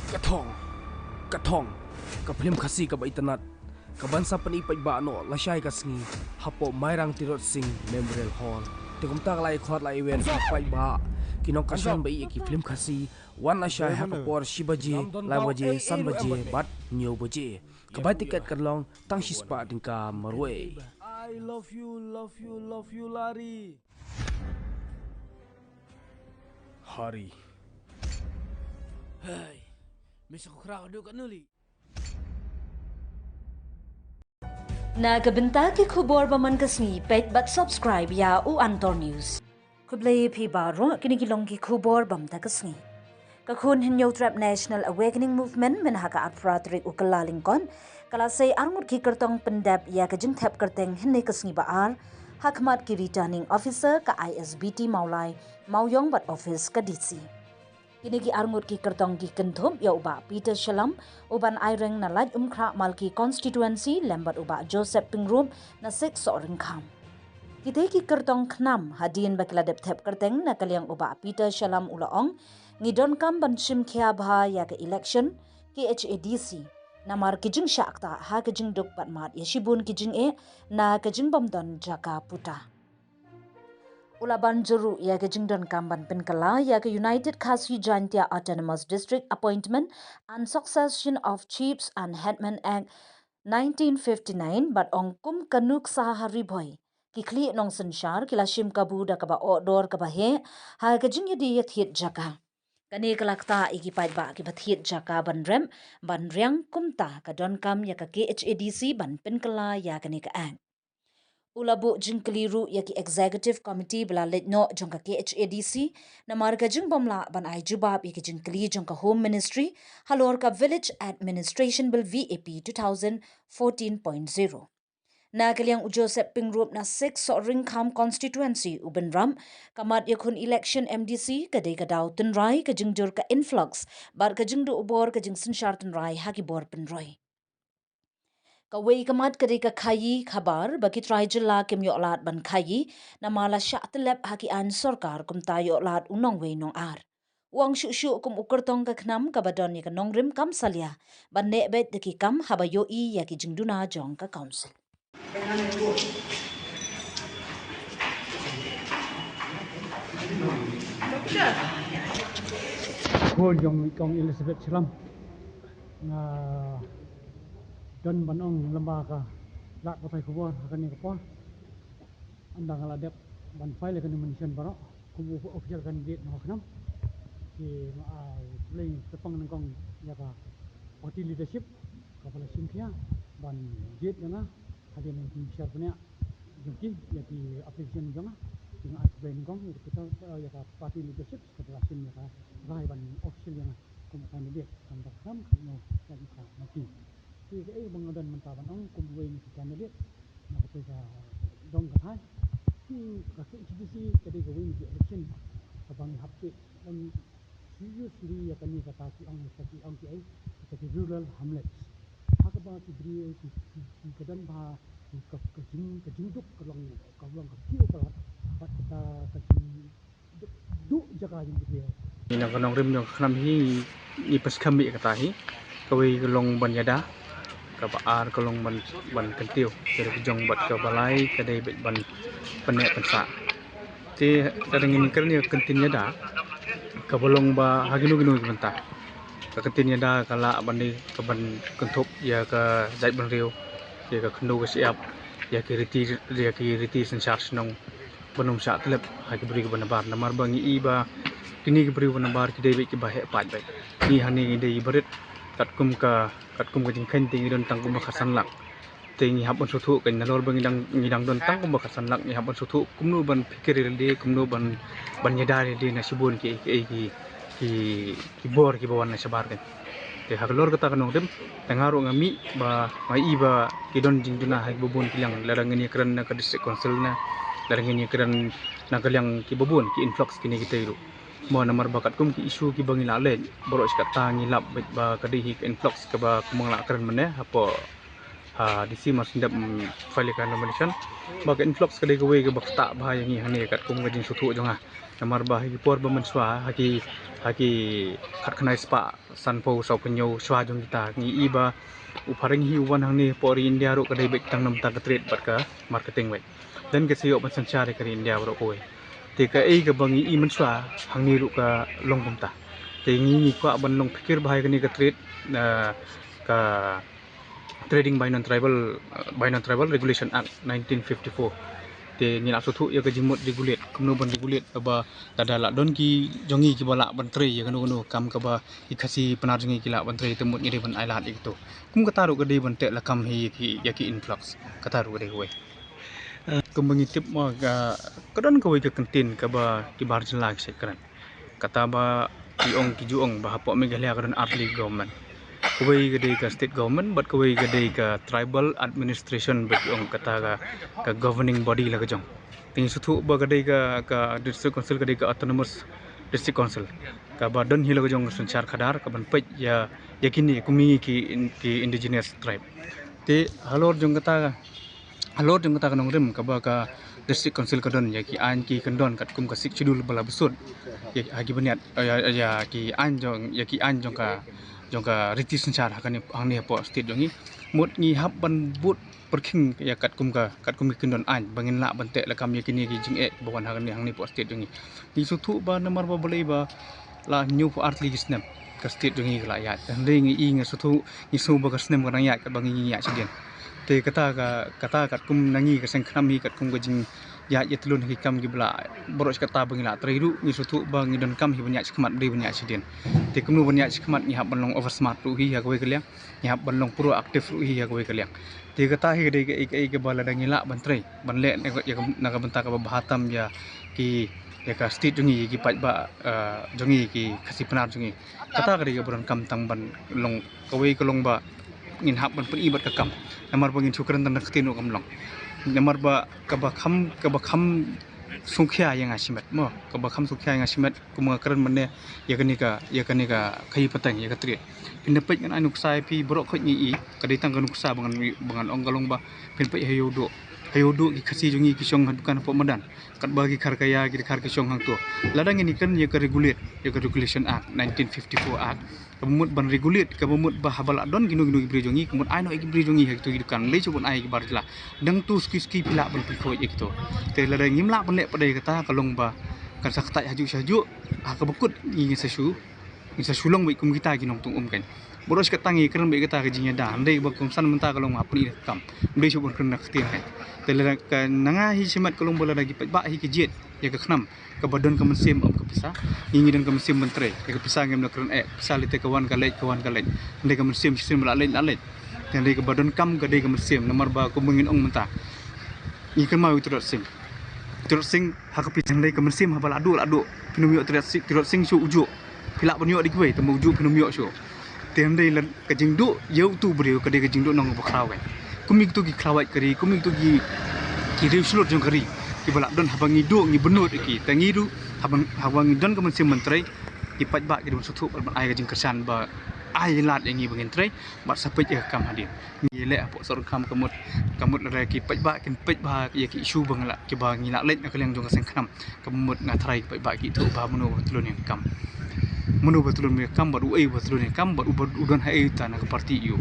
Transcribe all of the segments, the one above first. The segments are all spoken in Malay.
Katong, katong, kaplim kasi ka ba itanat, kabansa panipay ba ano, lasyay kasngi, hapo mayrang tirot sing Memorial Hall. Tikumtak lai khot lai wen kapay ba, kinong kasyon ba iki film kasi, wan na siya hakapor shibaji, lawaje, sanbaje, bat nyo baje. Kabay tiket kadlong, tang shispa din ka marwe. I love you, Larry. Hari. Hey, misa ko krado ka nuli. Nagabenta ke khubor baman kasni pet but subscribe ya u Antor News. Kublay pi baro kinigilong ki khubor bamta kasni. Kakun hinyo trap National Awakening Movement men haka atfratrik ukalaling kon kalasay armut ki kertong pendap ya kajing thap kerteng hinne kasni baar hakmat ki returning officer ka ISBT Maulai Mauyong bat office ka DC. Kini ki arngut ki kertong ki kenthum ya uba Peter Shalam uban aireng na laj umkra malki constituency lembat uba Joseph Pingrum na sik soring kham. Kite ki kertong knam hadin bakladep thep kerteng na kalyang uba Peter Shalam ulaong ngidon kam banshim khia bha ya ke election ki HADC namar kijing shakta ha kijing duk patmat yashibun kijing e na kijing bamdon jaka puta. Ulaban juru ya ke jingdon kamban penkala ya ke United Khasi Jaintia Autonomous District Appointment and Succession of Chiefs and Headmen Act 1959 bat ongkum kanuk sahari boy kikli nong sensyar kila shim kabu da kaba odor kaba he ha ke jing yedi yethit jaka kani kalakta ikipait ba ki bathit jaka banrem banriang kumta ka don kam ya ka KHADC ban penkala ya kani ka ang Ulabu jingkeliru yaki executive committee bela letno jongka KHADC na marga jing bomla ban ai jubab yaki jingkeli jongka home ministry halor ka village administration bill VAP 2014.0 na kaliang Joseph Pingrup na 6 so ringkham constituency ubenram kamat yakun election MDC kadai kadaw tunrai ka jingjur ka influx bar ka jingdu ubor ka jing sinshar tunrai haki bor penroi Kawai kamat kadi ka khayi khabar bagi trai jilla kim yoklat ban khayi na mala sya telep haki an sorkar kum ta yoklat unong wei nong ar. Uang syuk kum ukertong ka knam ka badon ya ka nongrim kam salia ban nek bet deki kam haba yoi ya ki jingduna jong ka council. Hôn dòng công Elizabeth Salam na dan banong lembaga lak patai kubur akan ni kapal andang aladep ban file akan mention barok kubu official candidate no kenam ki ai playing sepang nengkong ya ka party leadership kapala simkia ban jet jana ada yang share punya jengki ya ki application jana dengan ai play nengkong kita ya ka party leadership kapala sim ya ka rai ban official yang kubu candidate sampai kam no ya bisa mati thì cái bằng đơn mình tạo bản ông cùng với những candidate mà cái cái đông cái thái thì các cái GDC cái đây cái election các bạn hấp thụ bằng seriously ya kan ni kata si ông ấy cái rural hamlets các bạn thì beri thì cái đơn ba thì cái chính đúc cái lòng cái kêu cái bắt kita cái duk jaga yang dia ni nang kanong rim nang kanam hi ni pas kami kata hi kawai long banyada ka baar kalong ban kentiu dari jong bat ka balai kadai ban panek pensa ti kadang ini kerni kentinnya da ka bolong ba haginu ginu benta ka kentinnya da kala bandi ka ban kentup ya ka zait ban riu ya ka kendu ka siap ya ki riti sensar senong banum sa telep ha ki beri ka banabar namar bangi iba kini ki beri banabar ki dai ki bahe pat bai ni hani dai berit katkum ka jingkhen tingi don tang kum khasan lak tingi habon suthu kan nalor bang ngidang don tang kum khasan lak ni habon suthu kumnu ban fikir de kumnu ban nyadari de na sibun ki bor ki bawan na sabar kan te haglor kata kanong dem tangaro ngami ba mai iba ki don jingduna ha bubun kilang larang ni kran na ka district council na larang ni kran na kalyang ki bubun ki influx kini kita iru mo namar bakat kum ki isu ki bangila len boros kata ngilap ba kadihi influx ka ba kumang la kran mane di sini masih dapat file nomination bagi influx kedai gawe ke bakta bahaya ni hani kat kum gajing sutu jonga namar bahagi por bemenswa haki kat kenai spa sanpo sau penyo swa jong kita ni iba uparing hi wan hang ni por India ro kedai bek tang nam ta trade bat ka marketing wei dan ke siok pensancari ke India ro kowe tika ke bangi i menswa hang ni ro ka long kumta tingi ko ban long pikir bahaya ke ni ke trade ka Trading by Non-Tribal Regulation Act 1954 te ni nak sutu ya kejimut regulate kemno ban regulate ba tada la don ki jongi ki bala bantri ya kanu kam ka ba ikasi penar jongi ki la bantri temut ni ban ailat itu kum kata ru gede ban te la kam hi ki ya ki influx kata ru gede we kum mengitip ma ga kadon ka we ke kentin ka ba ki bar jela ki sekran kata ba ki ong ki juong ba hapo Meghalaya kadon atli government kawai gede ka state government but kawai gede ka tribal administration bagi orang kata ka governing body lah kejong ting sutu ba gede ka district council gede ka autonomous district council ka badan hila kejong sancar khadar ka ban pej ya yakini kumi ki indigenous tribe te halor jong kata kanong rim ka ba ka district council kadon ya ki an ki kendon kat kum ka sik schedule bala besut ya hagi baniat ya ki an jong ka jongka riti sancar hakani angni po state jongi mut ni hab ban but perking ya kat kum kendon an bangin la ban te la kam yakini ki jing bawan hakani angni po state jongi di sutu ba namar ba boleh ba la new for art legisnem ka state jongi la ya dan ringi i nga sutu ni su ba ka snem ka ya ka bangi ya sidien te kata kat kum nangi ka seng khnam hi kat kum ka jing ya telun hi kam gi bla boros kata bangila triru ni sutu bang don kam hi banyak skmat beri banyak sidien te kemnu banyak skmat ni hab banlong over smart ru hi ya kowe kaliang ni hab banlong proaktif ru hi ya kowe kaliang te kata hi de ke bala dangila bantrai banle ya naga benta ka bahatam ya ki ya ka state jongi ki paj ba jongi ki khasi penar jongi kata ka de buran kam tang ban long kowe kolong ba ngin hab ban ibat ka kam namar bangin sukran tan khtinu kam long namar ba kabakam sungkhya yang asimat mo kabakam sungkhya yang asimat kuma karan manne ya kanika kai patang ya katri pinapet ngan anu sai pi borok khot ni kadai tang kanuk sa bangan onggalong ba pinpet hayodo ki khasi jongi ki song bukan po madan kat bagi kharkaya ki khar ki song hang tu ladang ini kan ya ka regulation act 1954 act kemut ban regulate kemut bah habal adon ginu ibri jongi kemut ai no ibri jongi hek tu kan le cubun ai ki bar jela dang tu ski pila ban pi khoi gitu te ladang ngimla ban le padai kata kalong ba kan sakta haju ha ka bekut ngi sulong wi kum kita ginong tung kan boros ka tangi keren be kita gajinya dah ndai ba kum san menta kalong apni kam ndai cubun keren nak tin kan te ladang kan nanga hi simat kalong bola lagi ba hi ki jet ya ka khnam ka badon ka mensim am ka pisa ingi dan ka mensim mentre ya ka pisa ngem na keren pisa lite kawan ka lej ndai ka mensim la lej dan ndai ka badon kam ka dei ka mensim nomor ba ko mungin ong menta ni kan mau turut sing ha ka pisa ndai ka mensim habal adu pinumyo turut sing su ujuk pilak banyo di kuwe temu ujuk pinumyo su tem dei lan ka jingdu yeu tu breu ka dei ka jingdu nong ba kraw kan kumik tu gi krawat kari kumik tu gi riu slot jong kari ki balak don habang idu ngi benut ki tangidu habang don ka mensim mentrai ki pajba ki don sutu ban ai ka jing kersan ba ai lat yang ngi bangin trai bat sapet ya kam hadin ngi le apo sor kam kamut la ki pajba ya ki isu bangla ki ba ngi nak let na kaleng jong ka seng khnam kamut na trai pajba ki tu ba munu tulun yang kam munu batulun me kam bat uai batulun yang kam bat udon hai ta na ka parti yu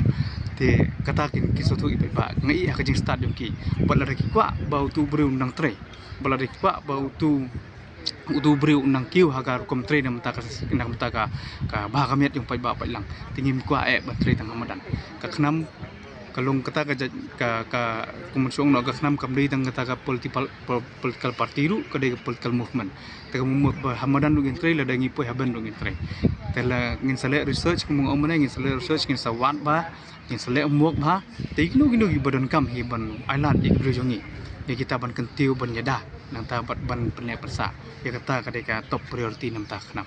te kata ki sutu ipai ba ngai ka jing start jong ki bala ki kwa bau tu breu nang trai bala ki kwa bau tu breu nang kiu hagar kom trai nam ta ka ba kamiat jong pai ba pai lang tingim kwa ban trai tang hamadan ka khnam kalong kata ka kumusong no ka khnam kam dei tang kata ka political party ru ka dei political movement te ka hamadan ngin trai la dangi poi haban ngin trai te la ngin sale research kumung omane ngin sale research ngin sawat ba ngin sale muak ba te ginu gi badan kam hi ban island ik brojongi ya kita ban kentiu ban yada nang ta ban penek persa ya kata ka dei ka top priority nam ta khnam